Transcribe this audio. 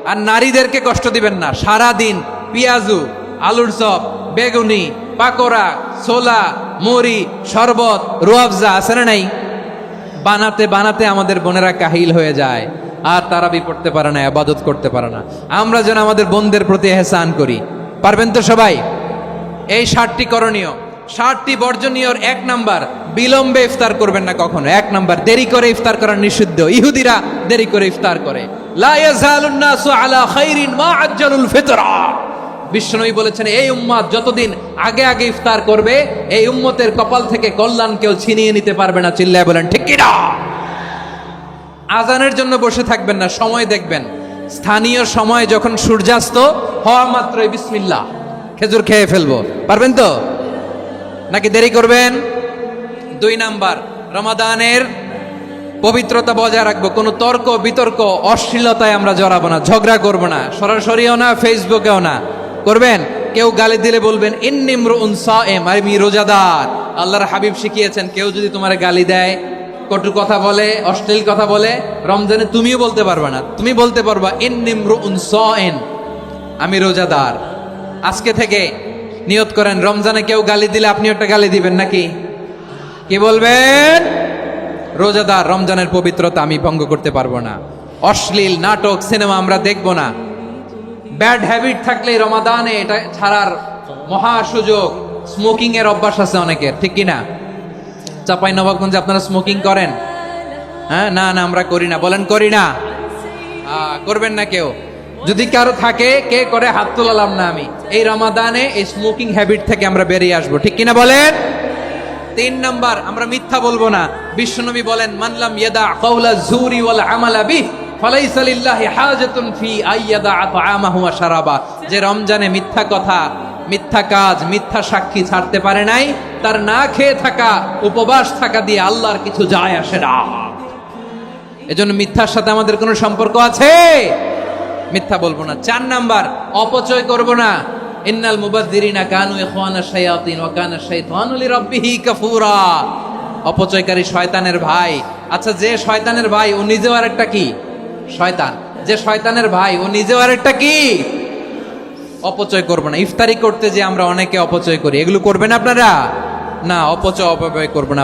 আর নারীদেরকে কষ্ট দিবেন না। সারা দিন পেঁয়াজু, আলুর চপ, বেগুনি, পাকোড়া, ছোলা, মুড়ি, শরবত, রুয়াবজা আছে না নাই, বানাতে বানাতে আমাদের বোনেরা কাহিল হয়ে যায়, আর তারাবি পড়তে পারে না, ইবাদত করতে পারে না। আমরা যেন আমাদের বোনদের প্রতি এহসান করি। পারবেন তো সবাই? এই 7টি করণীয়, 7টি বর্জনীয়র 1 নাম্বার, বিলম্বে ইফতার করবেন না কখনো। 1 নাম্বার, দেরি করে ইফতার করা নিষিদ্ধ। ইহুদিরা দেরি করে ইফতার করে। লা ইয়াজালুন নাসু আলা খাইরিন মা আজ্জালুল ফিতরা। বিশ্বনবী বলেছেন, এই উম্মত যতদিন আগে আগে ইফতার করবে, এই উম্মতের কপাল থেকে কল্যাণ কেউ ছিনিয়ে নিতে পারবে না। চিল্লায় বলেন ঠিক কি না? আজানের জন্য বসে থাকবেন না, সময় দেখবেন। স্থানীয় সময় যখন সূর্যাস্ত হওয়া মাত্রই বিসমিল্লাহ, খেজুর খেয়ে ফেলবো। পারবেন তো নাকি দেরি করবেন? 2 নাম্বার, রমাদানের পবিত্রতা বজায় রাখবো। কোনো তর্ক বিতর্ক অশ্লীলতায় আমরা জড়াবো না, ঝগড়া করবো না, সরাসরিও না, ফেসবুকেও না। করবেন কেউ গালি দিলে বলবেন ইন্নী ইমরুউন সায়েম, আমি রোজাদার। আল্লাহর হাবিব শিখিয়েছেন, কেউ যদি তোমার গালি দেয়, কটু কথা বলে, অশ্লীল কথা বলে, রমজানে তুমিও বলতে পারবে না। তুমি বলতে পারবা ইন্নী ইমরুউন সায়েম, আমি রোজাদার। আজকে থেকে নিয়ত করেন, রমজানে কেউ গালি দিলে আপনি একটা গালি দিবেন নাকি? কি বলবেন? রোজাদার, রমজানের পবিত্রতা আমি ভঙ্গ করতে পারবো না। অশ্লীল নাটক, সিনেমা আমরা দেখবো না। ব্যাড হ্যাবিট থাকলে রমাদানে এটা ছাড়ার মহা সুযোগ। স্মোকিং এর অভ্যাস আছে অনেকের, ঠিক কিনা? চাঁপাইনবাবগঞ্জে আপনারা স্মোকিং করেন? হ্যাঁ, না না আমরা করি না। বলেন করি না? করবেন না কেউ? যদি কারো থাকে, কে করে হাত তোলালাম না আমি। এই রমাদানে এই স্মোকিং হ্যাবিট থেকে আমরা বেরিয়ে আসবো, ঠিক কিনা বলেন? 3 নাম্বার, আমরা মিথ্যা বলবো না। বিশ্বনবী বলেন, মানলাম ইয়াদা কাওলা যুরি ওয়াল আমালা বিহি ফালাইসা লিল্লাহি হাজাতুন ফি আইয়াদা তাআমাহু ওয়া শারাবা। যে রমজানে মিথ্যা কথা, মিথ্যা কাজ, মিথ্যা সাক্ষী ছাড়তে পারে নাই, তার না খেয়ে থাকা, উপবাস থাকা দিয়ে আল্লাহর কিছু যায় আসে না। এজন্য মিথ্যার সাথে আমাদের কোনো সম্পর্ক আছে? মিথ্যা বলবো না। 4 নাম্বার, অপচয় করব না। ইন্নাল মুবাযযিরিনা কানু ইখওয়ানা শায়াতিন ওয়া কানা শাইতানু লিরাব্বিহি কাফুরা। অপচয়কারী শয়তানের ভাই। আচ্ছা, যে শয়তানের ভাই ও নিজেও আরেকটা কি? শয়তান। যে শয়তানের ভাই ও নিজেও আরেকটা কি? অপচয় করব না। ইফতারি করতে যে আমরা অনেকে অপচয় করি, এগুলো করবেন আপনারা? না, অপচয় অপব্যয় করব না।